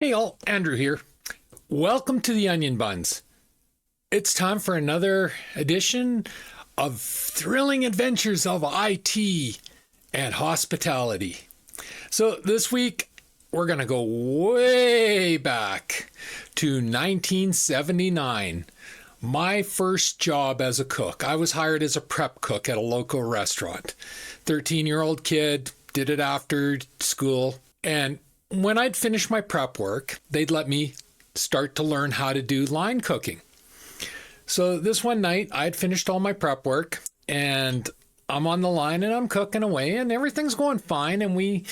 Hey all, Andrew here. Welcome to the Onion Buns. It's time for another edition of thrilling adventures of IT and hospitality. So this week, we're going to go way back to 1979. My first job as a cook. I was hired as a prep cook at a local restaurant. 13-year-old kid, did it after school, and when I'd finish my prep work, they'd let me start to learn how to do line cooking. So this one night, I'd finished all my prep work and I'm on the line and I'm cooking away and everything's going fine. And we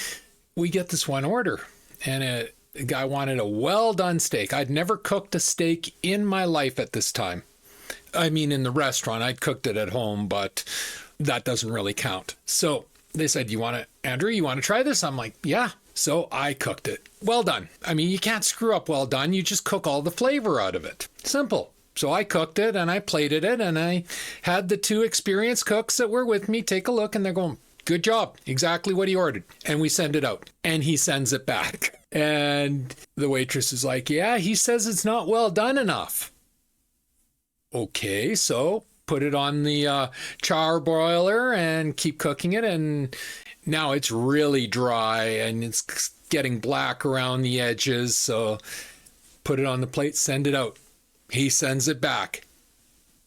get this one order and a guy wanted a well-done steak. I'd never cooked a steak in my life at this time. I mean, in the restaurant, I'd cooked it at home, but that doesn't really count. So they said, Andrew, you want to try this? I'm like, yeah. So I cooked it. Well done. I mean, you can't screw up well done. You just cook all the flavor out of it. Simple. So I cooked it and I plated it and I had the two experienced cooks that were with me take a look and they're going, good job. Exactly what he ordered. And we send it out and he sends it back. And the waitress is like, yeah, he says it's not well done enough. Okay, so put it on the char broiler and keep cooking it, and now it's really dry and it's getting black around the edges. So put it on the plate, send it out. He sends it back.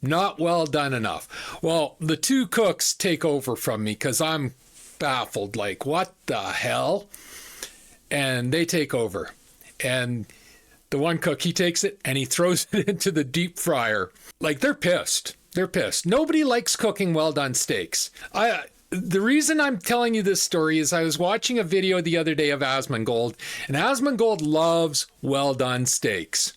Not well done enough. Well, the two cooks take over from me because I'm baffled, like, what the hell? And they take over. And the one cook, he takes it and he throws it into the deep fryer. Like, they're pissed. They're pissed. Nobody likes cooking well-done steaks. The reason I'm telling you this story is I was watching a video the other day of Asmongold, and Asmongold loves well-done steaks.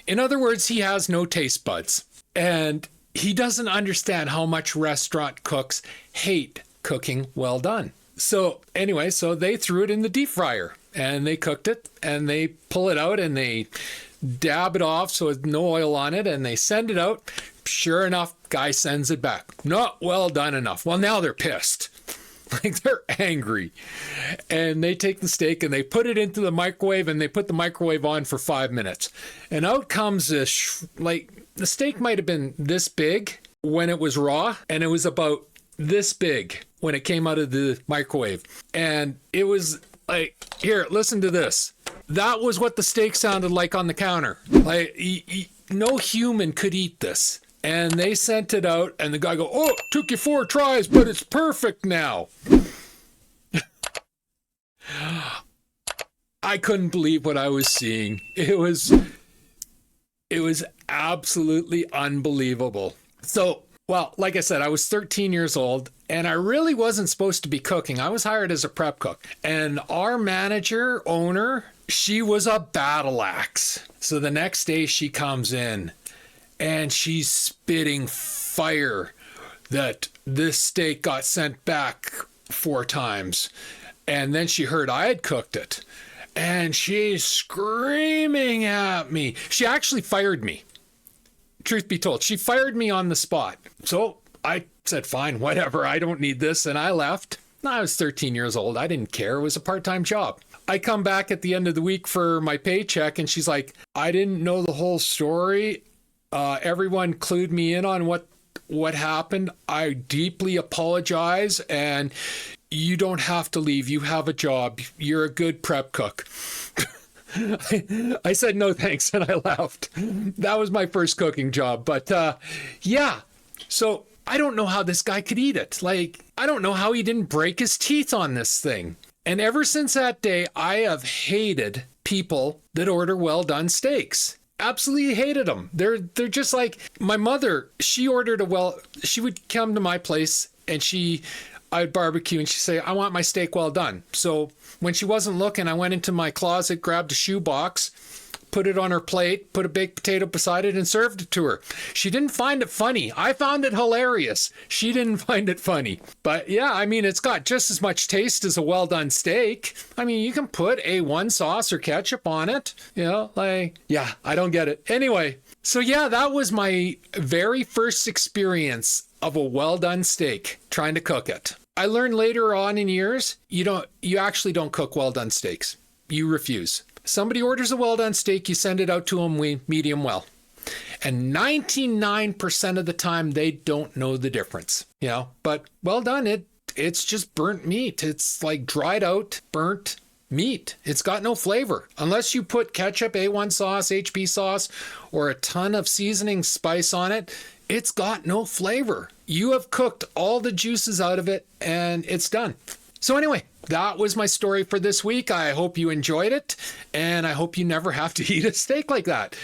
In other words, he has no taste buds. And he doesn't understand how much restaurant cooks hate cooking well done. So anyway, so they threw it in the deep fryer, and they cooked it, and they pull it out, and they dab it off so there's no oil on it, and they send it out. Sure enough, guy sends it back. Not well done enough. Well, now they're pissed. Like, they're angry. And they take the steak and they put it into the microwave and they put the microwave on for 5 minutes. And out comes this, the steak might have been this big when it was raw, and it was about this big when it came out of the microwave. And it was like, here, listen to this. That was what the steak sounded like on the counter. Like, no human could eat this. And they sent it out, and the guy go, oh, it took you 4 tries, but it's perfect now. I couldn't believe what I was seeing. It was absolutely unbelievable. So, well, like I said, I was 13 years old, and I really wasn't supposed to be cooking. I was hired as a prep cook. And our manager, owner, she was a battle axe. So the next day she comes in, and she's spitting fire that this steak got sent back 4 times. And then she heard I had cooked it. And she's screaming at me. She actually fired me. Truth be told, she fired me on the spot. So I said, fine, whatever. I don't need this. And I left. I was 13 years old. I didn't care. It was a part-time job. I come back at the end of the week for my paycheck. And she's like, I didn't know the whole story. Everyone clued me in on what happened. I deeply apologize, and you don't have to leave. You have a job. You're a good prep cook. I said no thanks, and I left. That was my first cooking job. But yeah, so I don't know how this guy could eat it. Like, I don't know how he didn't break his teeth on this thing. And ever since that day, I have hated people that order well-done steaks. Absolutely hated them. They're just like my mother. She ordered she would come to my place and I'd barbecue and she'd say, I want my steak well done. So when she wasn't looking, I went into my closet, grabbed a shoebox, put it on her plate, put a baked potato beside it, and served it to her. She didn't find it funny. I found it hilarious. She didn't find it funny. But yeah, I mean, it's got just as much taste as a well-done steak. I mean, you can put A1 sauce or ketchup on it. You know, yeah, I don't get it. Anyway, so yeah, that was my very first experience of a well-done steak, trying to cook it. I learned later on in years, you actually don't cook well-done steaks. You refuse. Somebody orders a well-done steak, you send it out to them medium well. And 99% of the time, they don't know the difference, you know. But well done, it's just burnt meat. It's like dried out, burnt meat. It's got no flavor. Unless you put ketchup, A1 sauce, HP sauce, or a ton of seasoning spice on it, it's got no flavor. You have cooked all the juices out of it, and it's done. So anyway, that was my story for this week. I hope you enjoyed it, and I hope you never have to eat a steak like that.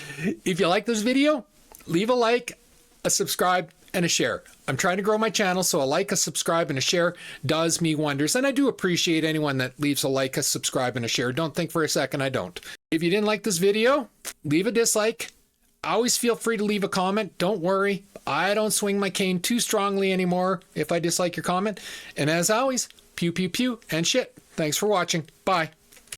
If you like this video, leave a like, a subscribe, and a share. I'm trying to grow my channel, so a like, a subscribe, and a share does me wonders. And I do appreciate anyone that leaves a like, a subscribe, and a share. Don't think for a second I don't. If you didn't like this video, leave a dislike. Always feel free to leave a comment. Don't worry, I don't swing my cane too strongly anymore if I dislike your comment. And as always, pew, pew, pew, and shit. Thanks for watching. Bye.